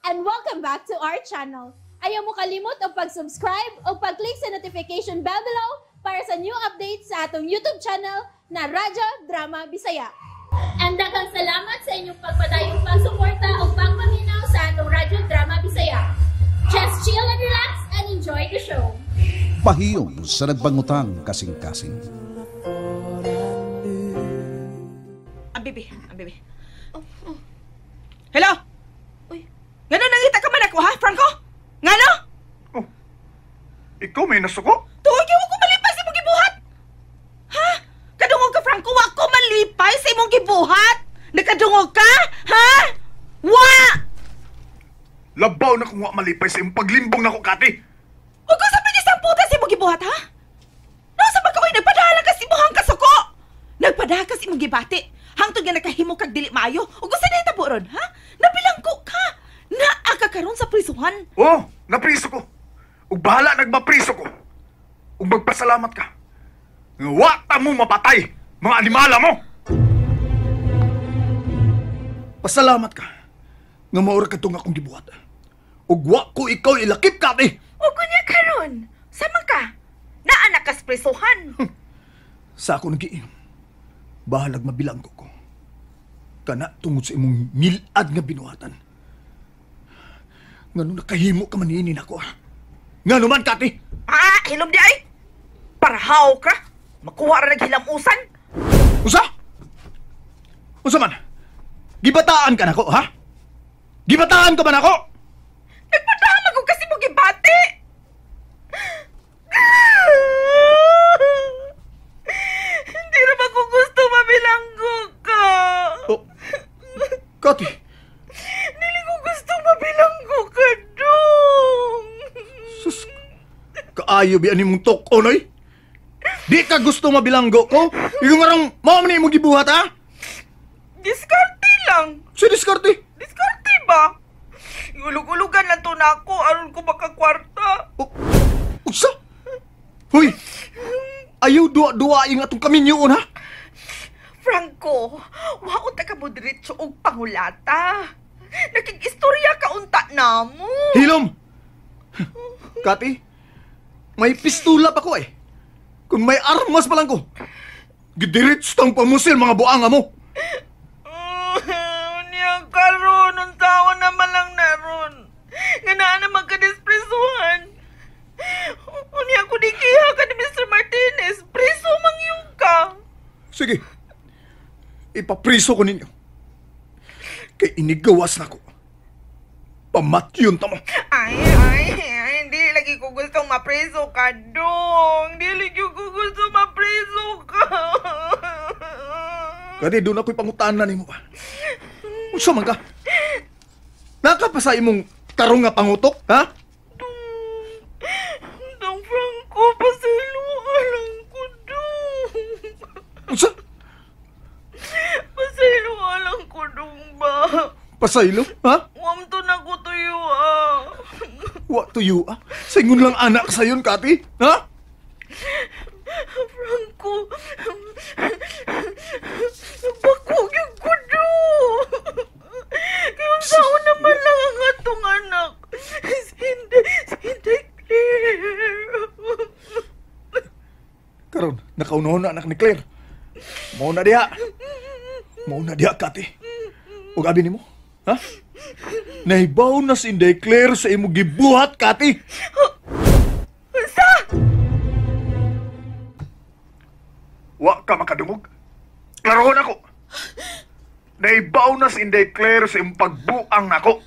and welcome back to our channel. Ayaw mo kalimot o pag-subscribe o pag-click sa notification bell below para sa new updates sa atong YouTube channel na Radyo Drama Bisaya. And daghang salamat sa inyong pagpadayong pagsuporta o pagpaminaw sa atong Radyo Drama Bisaya. Just chill and relax and enjoy the show. Pahiyong sa nagbangutang kasing-kasing. Ang bibi. Hello? Uy. Ngano nangita ka man ako, ha, Franco? Ngano? Oh, ikaw may nasuko? Tuwag yung ko malipay sa imong gibuhat. Ha? Kadungog ka, Franco, wa ko malipay sa imong gibuhat? Nakadungog ka? Ha? Wa! Labaw na kung wa malipay sa iyong paglimbong na ko, Kati. Huwag ko sabi niya sa puta sa imong gibuhat, ha? Nasa ba kaway nagpadala ka sa imong kasuko? Nagpadala ka sa imong gibati. Hangtod nga nakahimo kag dili maayo. Ug gusto na itabo ron, ha? Nabilangko ka. Naa ka karon sa prisuhan. Oh, napriso ko. Ug bahala nagmapriso ko. Ug magpasalamat ka. Nga wa ta mo mapatay, mga animala mo. Pasalamat ka. Nga maura ka itong akong gibuhat. Ug wa ko ikaw ilakip, Kati. Ug kunya karon, sama ka. Naa na ka sa prisuhan. Sa ako nagiinom, bahalag mabilanggo ko. Kana tungod sa imong milad nga binuhatan. Ngano nakahimo ka maninin ako, ha? Ngano man, Kati? Hilom di ay. Parahaw ka. Makuha ra naghilamusan. Usa? Usa man? Gibataan ka na ko, ha? Gibataan ka man ako? Nagpadama ko kasi mo gibati. Hindi naman ko gusto mabilanggo ka. Oh, Kati, Dili ko gusto mabilanggo ka, dong. sus, kaayo bi ani mong tok, onoy? Di ka gusto mabilanggo ko? Yung arang mao man imong gibuhat, ha? Diskarte lang. Si diskarte. Diskarte ba? Ulug-ulugan lang to na ako aron ko makakwarta. Oh, usa? Hoy, ayaw duwa-duwa yung atong kaminyoon, ha? Franco, wao ta ka mo diretso og pangulata. Nakig-istorya ka unta na mo. Hilom! Kati, may pistula pa ko eh. Kung may armas pa lang ko, gidirits tang pamusil mga buanga mo. Niya karon, ang tao naman lang naron. Nga naa na magkadespresuhan. Unya ko di kiha ka ni Mr. Martinez. Preso mangyong ka. Sige, ipapriso ko ninyo. Kay inigawas na ko. Pamatyon ta mo. Ay, hindi lagi ko gustong mapreso ka, dong. Hindi lagi ko gusto mapreso ka. Kati doon ako'y pangutanan ni mo ba? Unsa man ka? Nakapasa imong tarong nga pangutok, ha? Dong Franco, pasiluan lang ko, dong. Unsa? Pasiluan lang ko, dong ba? Pasaylo, ha? Wam to na ko tuyo, ah. Wa tuyo, ah? Sa ingon lang anak sayon, Kati, ha? Franco, nagpakog yung kudo. Kayong saan naman lang ang atong anak. Hindi Claire. Karon, nakaunahon na anak ni Claire. Mao na diha. Mao na diha, Kati. O gabi ni mo, ha? Nahibaw na si Inday Claire sa imo gibuhat, Kati. Sa? Wa ka makadungog. Klarohon ako. Nahibaw na si Inday Claire sa imong pagbuang nako.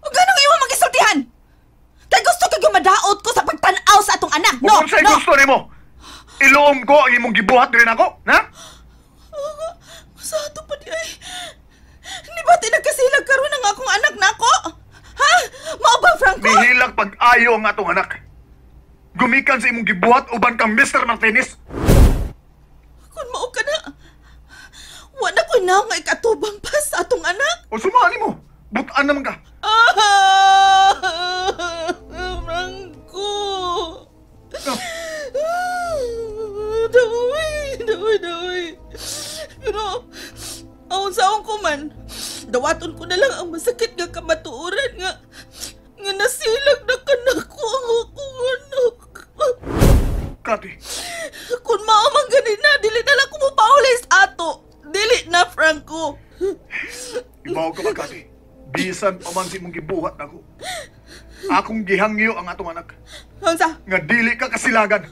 O ganong iwa mag-isultihan? Kaya gusto ka gumadaot ko sa pagtanaw sa atong anak, no? Kung sa'y gusto nimo, iluom ko ang imong gibuhat din ako, ha? Sa ato pa di ay. Di ba tinagkasilag karon ang akong anak na ako? Ha? Mao ba, Franco? Nihilag pag-ayo ang atong anak. Gumikan sa imong gibuhat uban kang Mr. Martinez. Kung mao ka na, wala ko na nga ikatubang pa sa atong anak. O sumali mo, butaan naman ka. Franco! No. Daway. Pero, aon sa akong kuman, Dawaton ko na lang ang masakit nga kamatuoran nga nasilag na kanako ang akong anak. Kati, Kung maamang ganin na, dili na lang ko mo paulis ato. Dili na, Franco. ibaw ka ba, Kati? Bisan pa man si mong gibuhat ako. Akong gihangyo ang atong anak. Hansa? Nga dili ka kasilagan.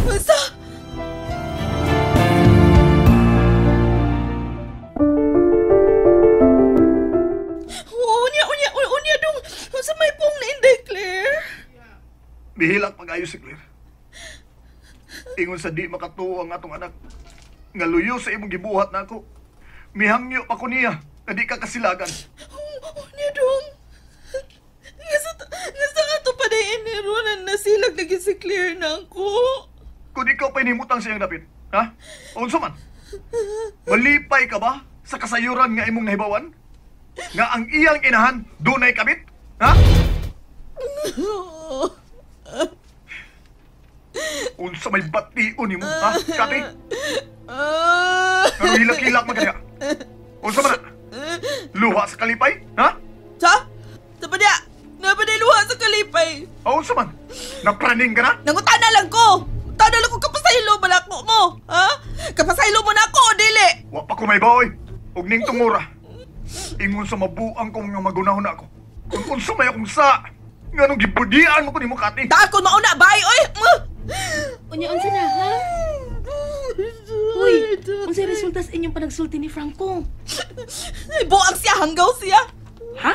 Hansa? Unya dong. Sa may pong na Inday Claire. Bihilak pag-ayos si Claire. Ingon sa di makatuo ang atong anak. Nga luyo sa imong gibuhat na ako. Mihangyo pa ko niya na di ka kasilagan. Unya dong. Nga sa ato pa na inirunan na silag lagi si Claire na ako. Kung ikaw pa inimutang siyang dapit, ha? O unsa man? Malipay ka ba sa kasayuran nga imong nahibawan? Nga ang iyang inahan dunay kabit? Ha? Unsa may bation nimo, ha? Kati? Pero hilak-hilak man kaya. Unsa man? Luha sa kalipay, ha? Sa? Sa pa niya? Napaday luha sa kalipay. O unsa man? Napraning ka na? Nangutana lang ko. Tana lang ko kapasaylo balako mo. Ha? Kapasaylo mo na ako, o dili? Wa pa ko may baoy. Ug ning tungura. Ingon sa mabuang kong nga magunahon na ako. Kung unsa may akong sa, nga nung gibudian mo ko nimo, Kati. Daan ko mauna, bay, oy! Unya, unsa na, ha? Uy, unsa resulta sa inyong panagsulti ni Franco? Ay, buang siya, hanggaw siya. Ha?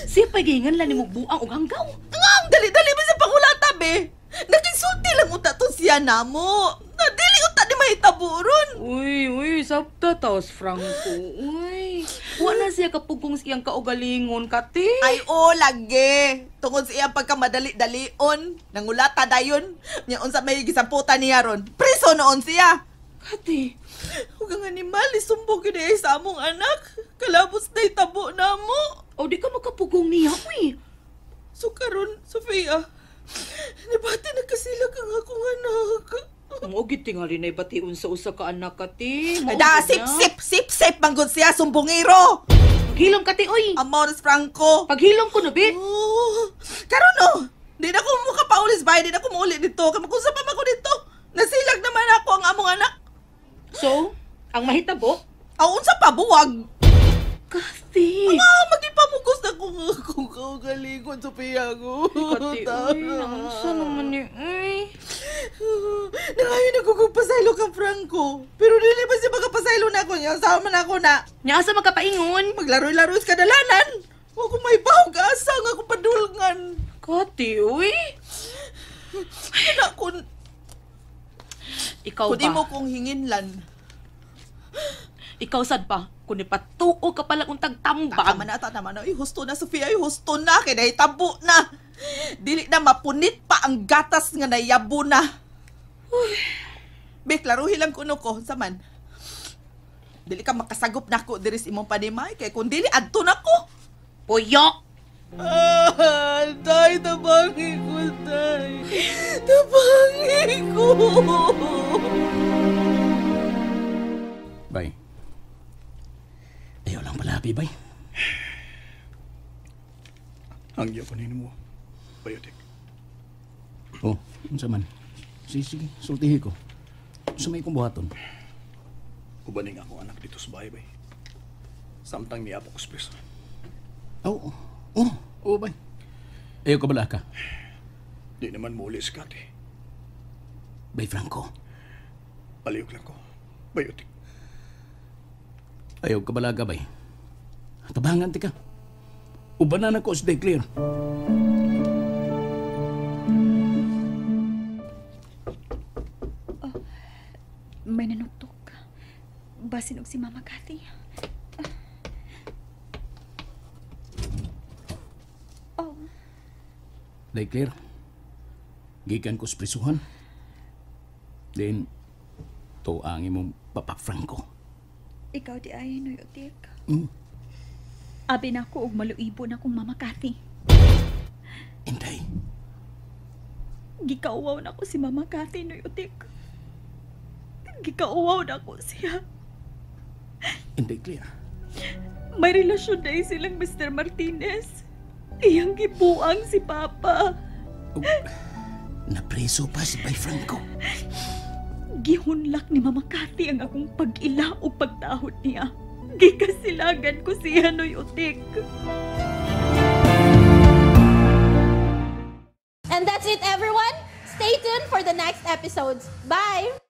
Siya pagingan lang ni mo buang og hanggaw. Ang dali-dali ba sa pangulata, be? Nakinsulti lang uta to siya na mo. Dili uta di mahitabo ron. Uy, sabta taos, Franco. Uy, wala siya kapugong siyang kaugalingon, Kati. Ay, lagi. Tungod sa iyang pagkamadali-dalion. Nangulata dayon. Nya unsa may gisamputan niya ron. Priso noon siya. Kati. Huwag ang animal, isumbog yun eh sa among anak. Kalabos na itabo na mo. O di ka makapugong niya, uy. So karon, Sofia, nabati na kasilag ang akong anak. Maugit tingali na ibation sa usa ka anak, Kati. Da, sip, manggod siya, sumbongero. Paghilom, Kati, uy. Amores Franco. Paghilom ko na, be. Oh, karon no. Di na ko makapaulis ba? Di na ko mauli dito. Kamakunsa pa ako dito. Nasilag naman ako ang among anak. So, ang mahitabo? Unsa pa buwag? Kati. Magipamugos na kung kaugalingon, Sofia ko. Kati, uy. Nangsa naman ni, uy. Nangayon ako kung pasaylo ka, Franco. Pero dili ba siya magkapasaylo na ako niya? Sama na ako na. Nya asa magkapaingon? Maglaro-laro sa kadalanan. Huwag ko may bahog asa nga ako padulngan. Kati, uy. Kaya kung Ikaw di ba? mo kong hinginlan. Ikaw sad pa? Kung ipatuo ka pala untag tambag. Tama na. Ay, husto na, Sofia. Ay, husto na. Kaya nahitabo na. Dili na mapunit pa ang gatas nga nayabo na. Bek, laruhin lang kuno ko. Saman. Dili ka makasagop na ko diris imong panimay. Kaya kung dili, adto na ko. Puyok! Tay, tabangi ko, tay. Tabangi ko. Bay. Ayaw lang palabi, bay. Hangyo ko nino mo. Bayotik. Oh, unsa man. Sige, sultihi ko. Unsa may kumbuhaton? Ubaning ako anak dito sa bahay, bay. Samtang niya ako kuspeso. Oo, bay. Ayaw ka bala ka? Di naman muli si Kati. Bay Franco. Paliyog lang ko. Bayotik. Ayaw ka bala ka, bay. Tabangan ti ka. Ubanan ako sa Clear. May nanuktok. Basin og si Mama Cathy. Clear. Gikan ko sa prisuhan. Then, to ang imong Papa Franco. Ikaw di ay noyotik. Mm. Abi na ko og maluibo na kong Mama Cathy. Inday. Gikauwaw na ko si Mama Cathy noyotik. Gikauwaw na ko siya. Inday Clear. May relasyon na silang Mr. Martinez. Iyang gibuang si Papa. Napreso pa si Bay Franco. Gihunlak ni Mama Cathy ang akong pag-ila o pagtahod niya. Gikasilagan ko si Hanoy Utik. And that's it, everyone. Stay tuned for the next episodes. Bye!